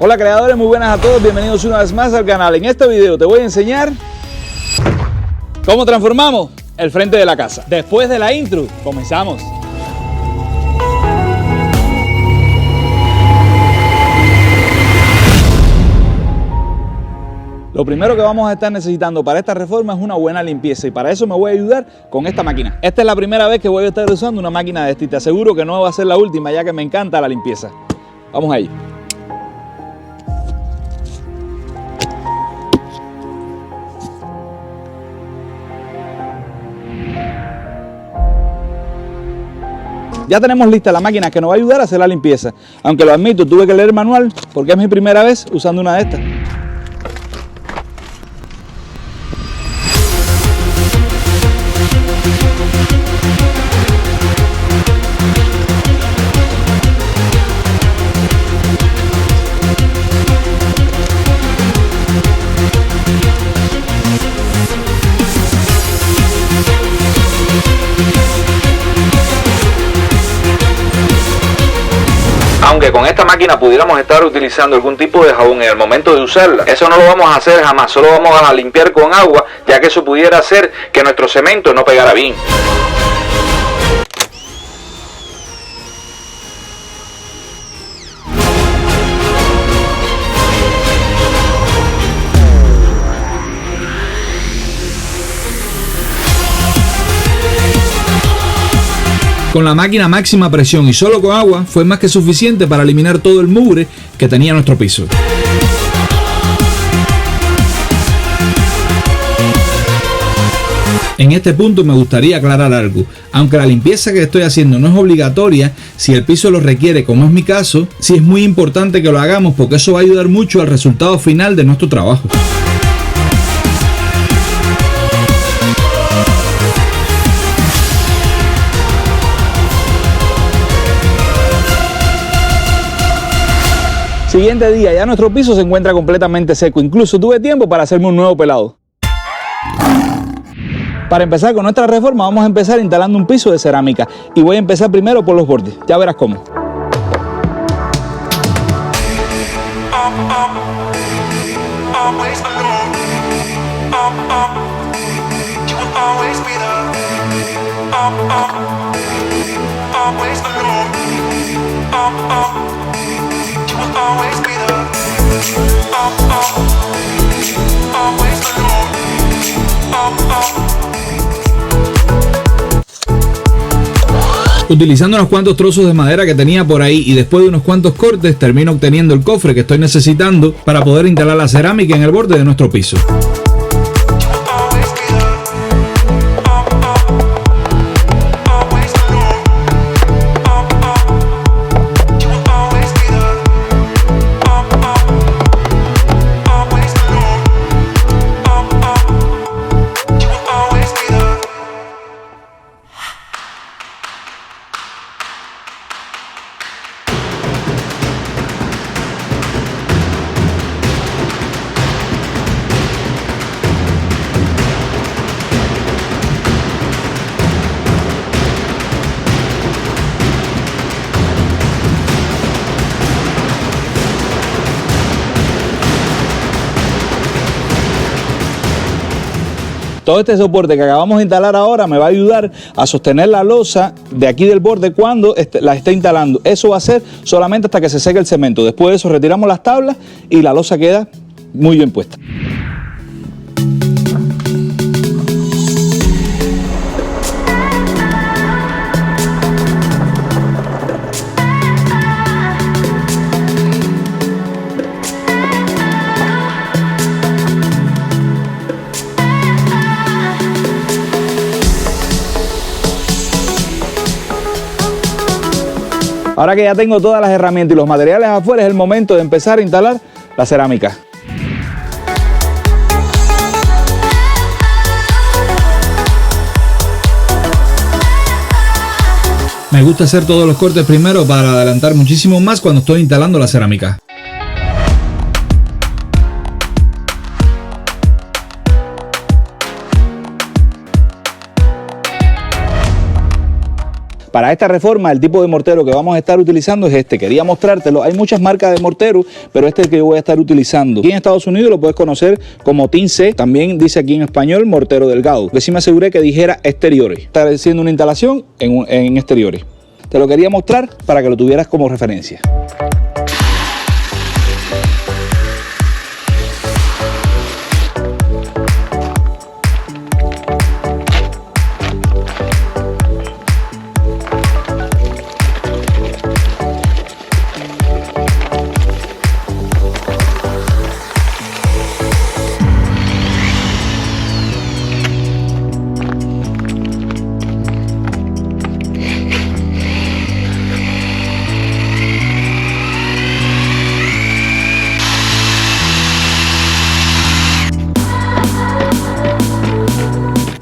Hola creadores, muy buenas a todos, bienvenidos una vez más al canal. En este video te voy a enseñar cómo transformamos el frente de la casa. Después de la intro, comenzamos. Lo primero que vamos a estar necesitando para esta reforma es una buena limpieza y para eso me voy a ayudar con esta máquina. Esta es la primera vez que voy a estar usando una máquina de esta y te aseguro que no va a ser la última, ya que me encanta la limpieza. Vamos a ello. Ya tenemos lista la máquina que nos va a ayudar a hacer la limpieza. Aunque lo admito, tuve que leer el manual porque es mi primera vez usando una de estas. Aunque con esta máquina pudiéramos estar utilizando algún tipo de jabón en el momento de usarla, eso no lo vamos a hacer jamás, solo vamos a limpiar con agua, ya que eso pudiera hacer que nuestro cemento no pegara bien. Con la máquina a máxima presión y solo con agua fue más que suficiente para eliminar todo el mugre que tenía nuestro piso. En este punto me gustaría aclarar algo. Aunque la limpieza que estoy haciendo no es obligatoria, si el piso lo requiere, como es mi caso, sí es muy importante que lo hagamos porque eso va a ayudar mucho al resultado final de nuestro trabajo. Siguiente día, ya nuestro piso se encuentra completamente seco, incluso tuve tiempo para hacerme un nuevo pelado. Para empezar con nuestra reforma vamos a empezar instalando un piso de cerámica y voy a empezar primero por los bordes, ya verás cómo. Utilizando unos cuantos trozos de madera que tenía por ahí y después de unos cuantos cortes termino obteniendo el cofre que estoy necesitando para poder instalar la cerámica en el borde de nuestro piso. Todo este soporte que acabamos de instalar ahora me va a ayudar a sostener la losa de aquí del borde cuando la esté instalando. Eso va a ser solamente hasta que se seque el cemento. Después de eso retiramos las tablas y la losa queda muy bien puesta. Ahora que ya tengo todas las herramientas y los materiales afuera, es el momento de empezar a instalar la cerámica. Me gusta hacer todos los cortes primero para adelantar muchísimo más cuando estoy instalando la cerámica. Para esta reforma, el tipo de mortero que vamos a estar utilizando es este. Quería mostrártelo. Hay muchas marcas de mortero, pero este es el que yo voy a estar utilizando. Aquí en Estados Unidos lo puedes conocer como Team C. También dice aquí en español mortero delgado. Que sí me aseguré que dijera exteriores. Está haciendo una instalación en exteriores. Te lo quería mostrar para que lo tuvieras como referencia.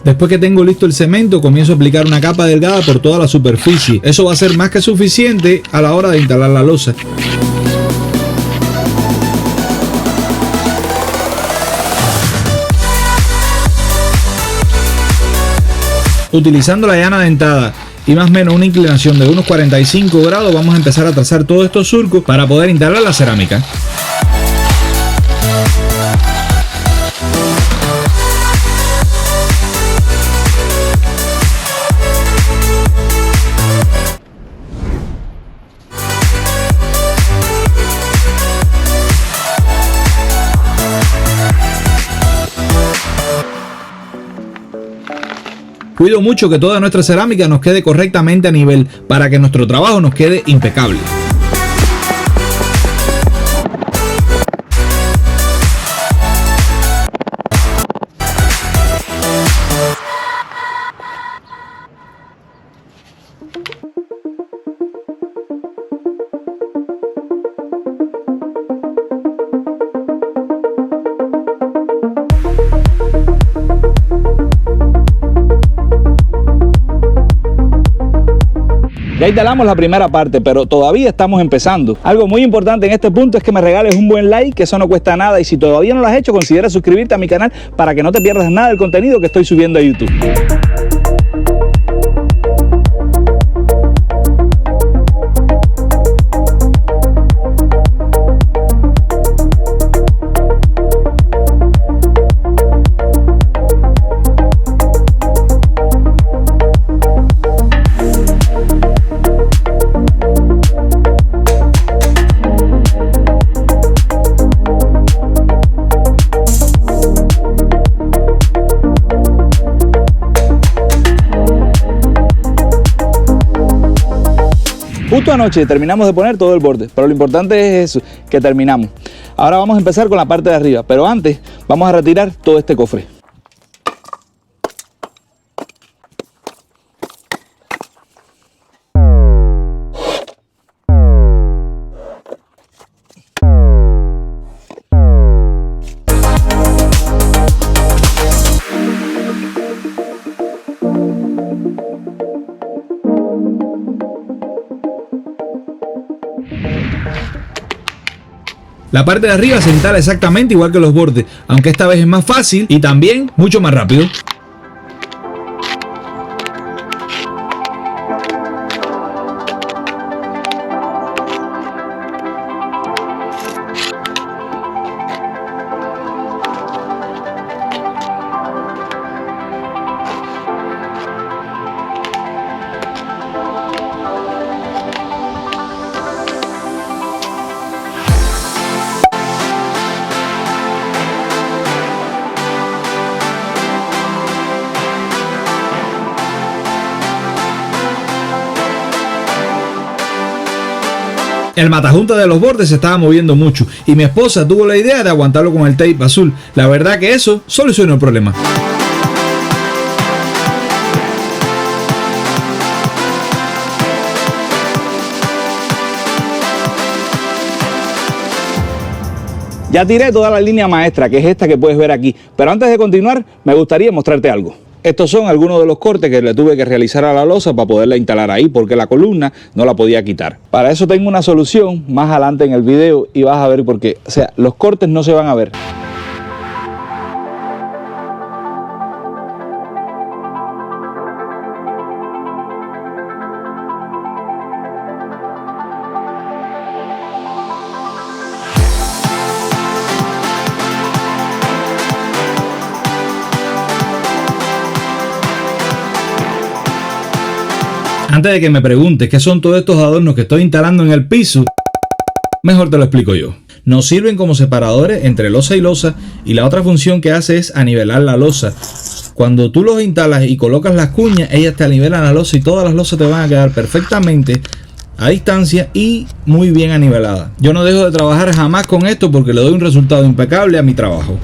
Después que tengo listo el cemento, comienzo a aplicar una capa delgada por toda la superficie. Eso va a ser más que suficiente a la hora de instalar la losa. Utilizando la llana dentada y más o menos una inclinación de unos 45 grados, vamos a empezar a trazar todos estos surcos para poder instalar la cerámica. Cuido mucho que toda nuestra cerámica nos quede correctamente a nivel para que nuestro trabajo nos quede impecable. Ya instalamos la primera parte, pero todavía estamos empezando. Algo muy importante en este punto es que me regales un buen like, que eso no cuesta nada. Y si todavía no lo has hecho, considera suscribirte a mi canal para que no te pierdas nada del contenido que estoy subiendo a YouTube. Justo anoche terminamos de poner todo el borde, pero lo importante es eso, que terminamos. Ahora vamos a empezar con la parte de arriba, pero antes vamos a retirar todo este cofre. La parte de arriba se instala exactamente igual que los bordes, aunque esta vez es más fácil y también mucho más rápido. El matajunta de los bordes se estaba moviendo mucho y mi esposa tuvo la idea de aguantarlo con el tape azul. La verdad que eso solucionó el problema. Ya tiré toda la línea maestra, que es esta que puedes ver aquí, pero antes de continuar me gustaría mostrarte algo. Estos son algunos de los cortes que le tuve que realizar a la losa para poderla instalar ahí, porque la columna no la podía quitar. Para eso tengo una solución más adelante en el video y vas a ver por qué. O sea, los cortes no se van a ver. Antes de que me preguntes qué son todos estos adornos que estoy instalando en el piso, mejor te lo explico yo. Nos sirven como separadores entre losa y losa, y la otra función que hace es anivelar la losa. Cuando tú los instalas y colocas las cuñas, ellas te anivelan la losa y todas las losas te van a quedar perfectamente a distancia y muy bien aniveladas. Yo no dejo de trabajar jamás con esto porque le doy un resultado impecable a mi trabajo.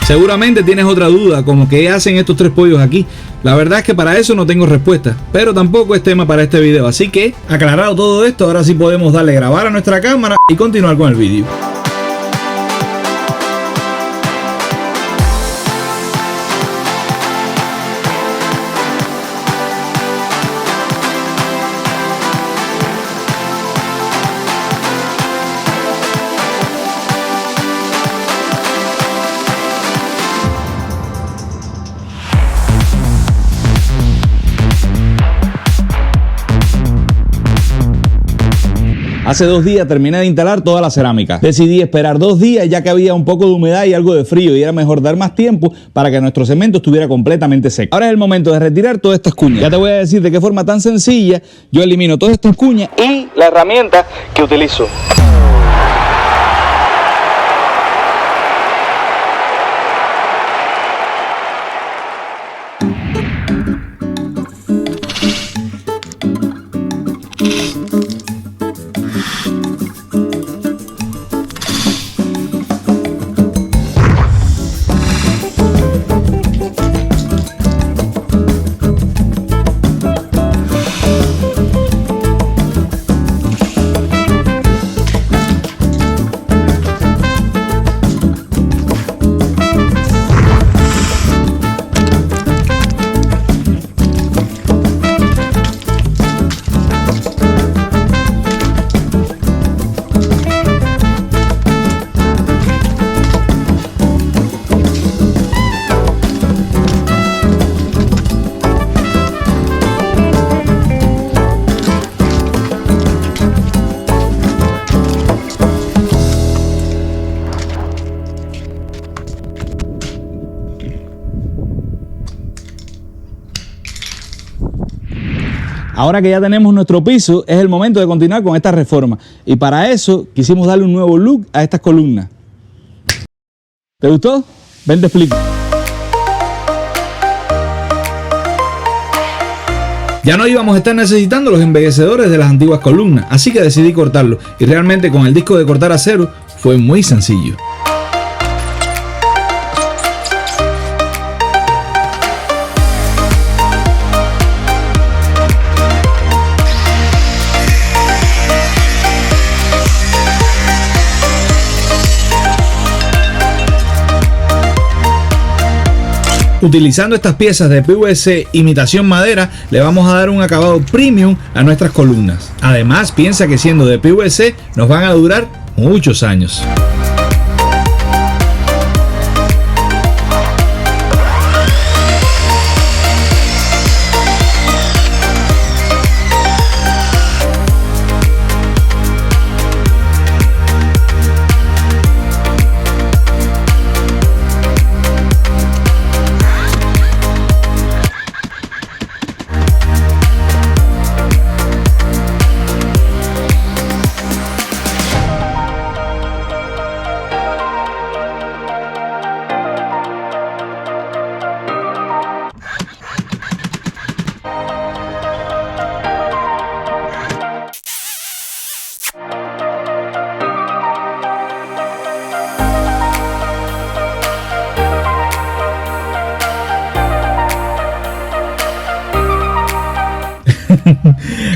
Seguramente tienes otra duda, como qué hacen estos tres pollos aquí. La verdad es que para eso no tengo respuesta, pero tampoco es tema para este video. Así que, aclarado todo esto, ahora sí podemos darle grabar a nuestra cámara y continuar con el vídeo. Hace 2 días terminé de instalar toda la cerámica. Decidí esperar 2 días ya que había un poco de humedad y algo de frío y era mejor dar más tiempo para que nuestro cemento estuviera completamente seco. Ahora es el momento de retirar todas estas cuñas. Ya te voy a decir de qué forma tan sencilla yo elimino todas estas cuñas y la herramienta que utilizo. Ahora que ya tenemos nuestro piso, es el momento de continuar con esta reforma. Y para eso quisimos darle un nuevo look a estas columnas. ¿Te gustó? Ven, te explico. Ya no íbamos a estar necesitando los embellecedores de las antiguas columnas, así que decidí cortarlo. Y realmente con el disco de cortar acero fue muy sencillo. Utilizando estas piezas de PVC imitación madera, le vamos a dar un acabado premium a nuestras columnas. Además, piensa que siendo de PVC nos van a durar muchos años.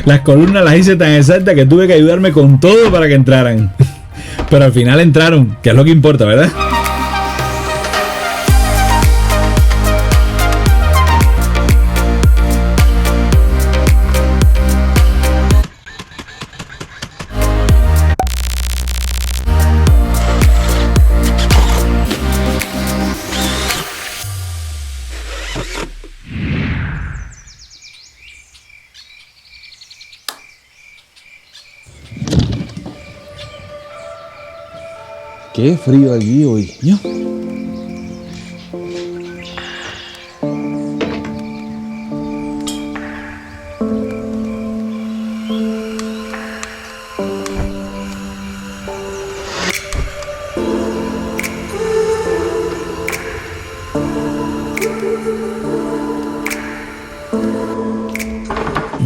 Las columnas las hice tan exactas que tuve que ayudarme con todo para que entraran. Pero al final entraron, que es lo que importa, ¿verdad? Qué frío aquí hoy. ¿No?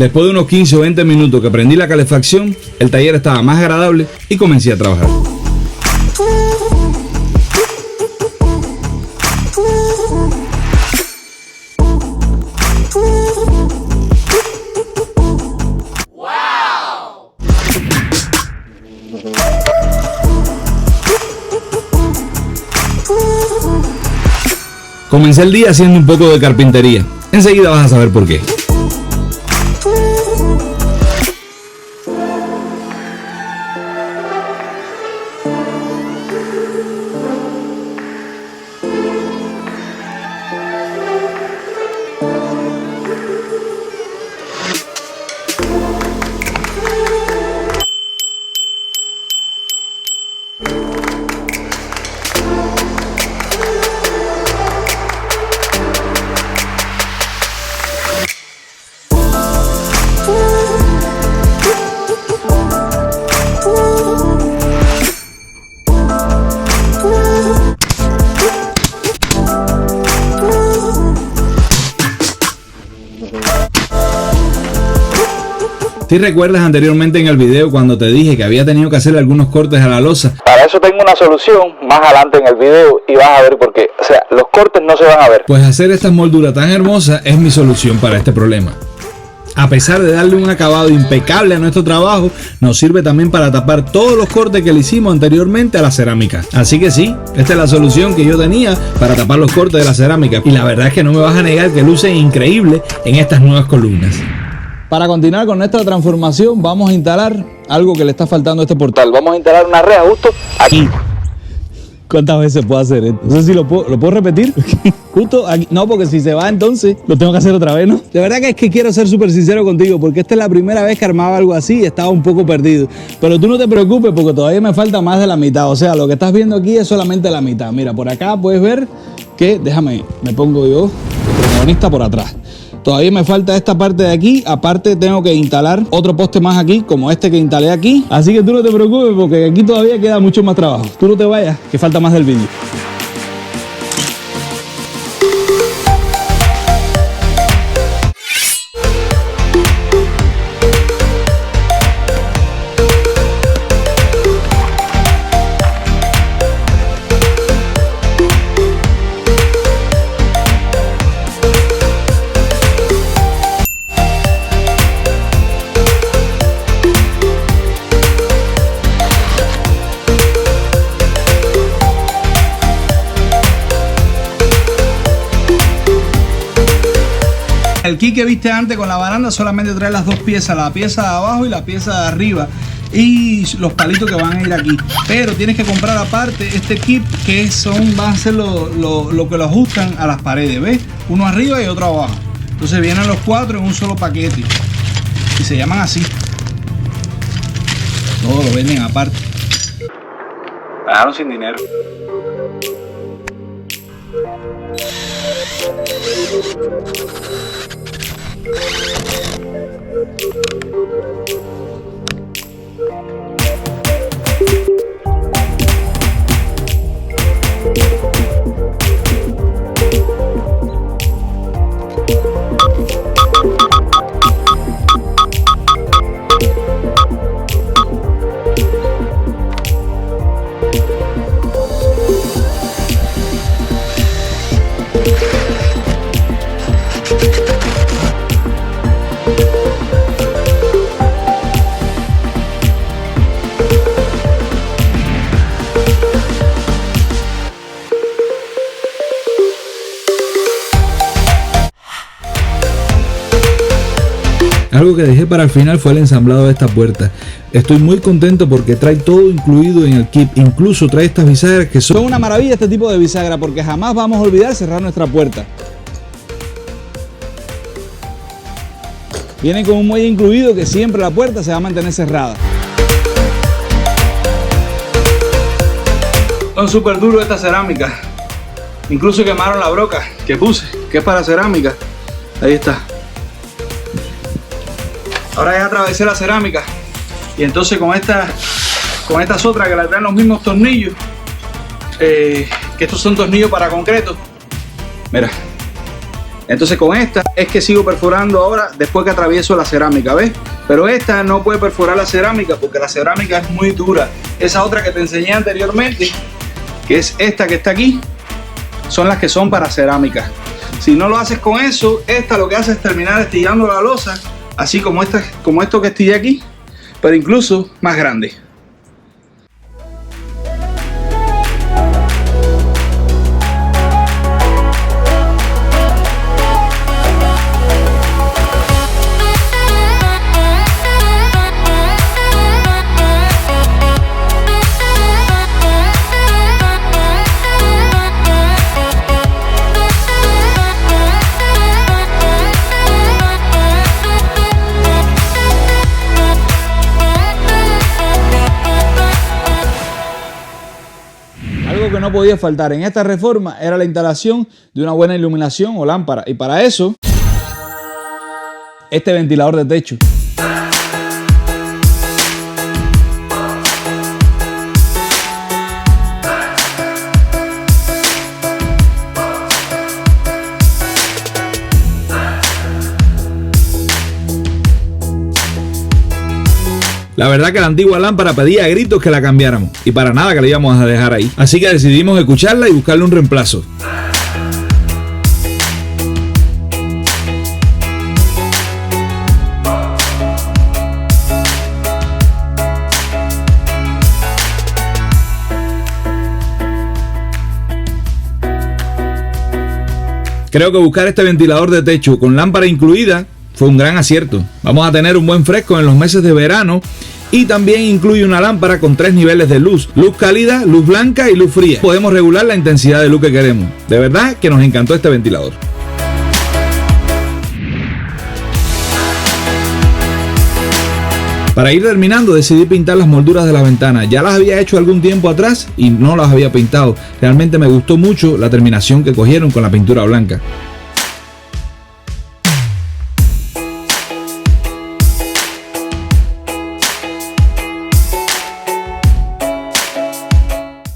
Después de unos 15 o 20 minutos que prendí la calefacción, el taller estaba más agradable y comencé a trabajar. Comencé el día haciendo un poco de carpintería. Enseguida vas a saber por qué. ¿Sí recuerdas anteriormente en el video cuando te dije que había tenido que hacer algunos cortes a la losa? Para eso tengo una solución más adelante en el video y vas a ver por qué. O sea, los cortes no se van a ver. Pues hacer esta moldura tan hermosa es mi solución para este problema. A pesar de darle un acabado impecable a nuestro trabajo, nos sirve también para tapar todos los cortes que le hicimos anteriormente a la cerámica. Así que sí, esta es la solución que yo tenía para tapar los cortes de la cerámica. Y la verdad es que no me vas a negar que luce increíble en estas nuevas columnas. Para continuar con nuestra transformación, vamos a instalar algo que le está faltando a este portal. Vamos a instalar una reja justo aquí. ¿Cuántas veces puedo hacer esto? No sé si lo puedo repetir. Justo aquí. No, porque si se va entonces lo tengo que hacer otra vez, ¿no? De verdad que es que quiero ser súper sincero contigo, porque esta es la primera vez que armaba algo así y estaba un poco perdido. Pero tú no te preocupes porque todavía me falta más de la mitad. O sea, lo que estás viendo aquí es solamente la mitad. Mira, por acá puedes ver que, déjame, me pongo yo, el protagonista por atrás. Todavía me falta esta parte de aquí, aparte tengo que instalar otro poste más aquí, como este que instalé aquí. Así que tú no te preocupes porque aquí todavía queda mucho más trabajo. Tú no te vayas, que falta más del vídeo. El kit que viste antes con la baranda solamente trae las dos piezas, la pieza de abajo y la pieza de arriba y los palitos que van a ir aquí. Pero tienes que comprar aparte este kit que van a ser lo que lo ajustan a las paredes, ¿ves? Uno arriba y otro abajo. Entonces vienen los cuatro en un solo paquete y se llaman así. Todo lo venden aparte. Me dejaron sin dinero. Algo que dejé para el final fue el ensamblado de esta puerta. Estoy muy contento porque trae todo incluido en el kit. Incluso trae estas bisagras que son una maravilla, este tipo de bisagra, porque jamás vamos a olvidar cerrar nuestra puerta. Viene con un muelle incluido que siempre la puerta se va a mantener cerrada. Son súper duros esta cerámica. Incluso quemaron la broca que puse, que es para cerámica. Ahí está. Ahora ya atravesé la cerámica y entonces con estas otras que le traen los mismos tornillos, que estos son tornillos para concreto. Mira, Entonces con esta es que sigo perforando ahora después que atravieso la cerámica, ¿ves? Pero esta no puede perforar la cerámica porque la cerámica es muy dura. Esa otra que te enseñé anteriormente, que es esta que está aquí, son las que son para cerámica. Si no lo haces con eso, esta lo que hace es terminar estirando la losa, así como esto que estillé aquí, pero incluso más grande. Algo que no podía faltar en esta reforma era la instalación de una buena iluminación o lámpara. Y para eso, este ventilador de techo. La verdad que la antigua lámpara pedía a gritos que la cambiáramos y para nada que la íbamos a dejar ahí. Así que decidimos escucharla y buscarle un reemplazo. Creo que buscar este ventilador de techo con lámpara incluida fue un gran acierto. Vamos a tener un buen fresco en los meses de verano y también incluye una lámpara con 3 niveles de luz: luz cálida, luz blanca y luz fría. Podemos regular la intensidad de luz que queremos. De verdad que nos encantó este ventilador. Para ir terminando decidí pintar las molduras de las ventanas. Ya las había hecho algún tiempo atrás y no las había pintado. Realmente me gustó mucho la terminación que cogieron con la pintura blanca.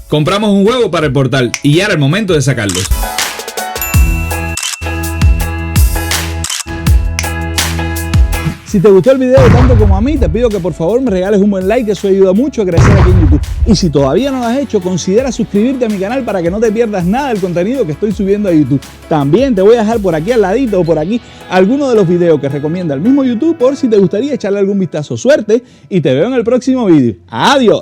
Compramos un huevo para el portal y ya era el momento de sacarlos. Si te gustó el video tanto como a mí, te pido que por favor me regales un buen like, que eso ayuda mucho a crecer aquí en YouTube. Y si todavía no lo has hecho, considera suscribirte a mi canal para que no te pierdas nada del contenido que estoy subiendo a YouTube. También te voy a dejar por aquí al ladito o por aquí algunos de los videos que recomienda el mismo YouTube por si te gustaría echarle algún vistazo. Suerte y te veo en el próximo video. ¡Adiós!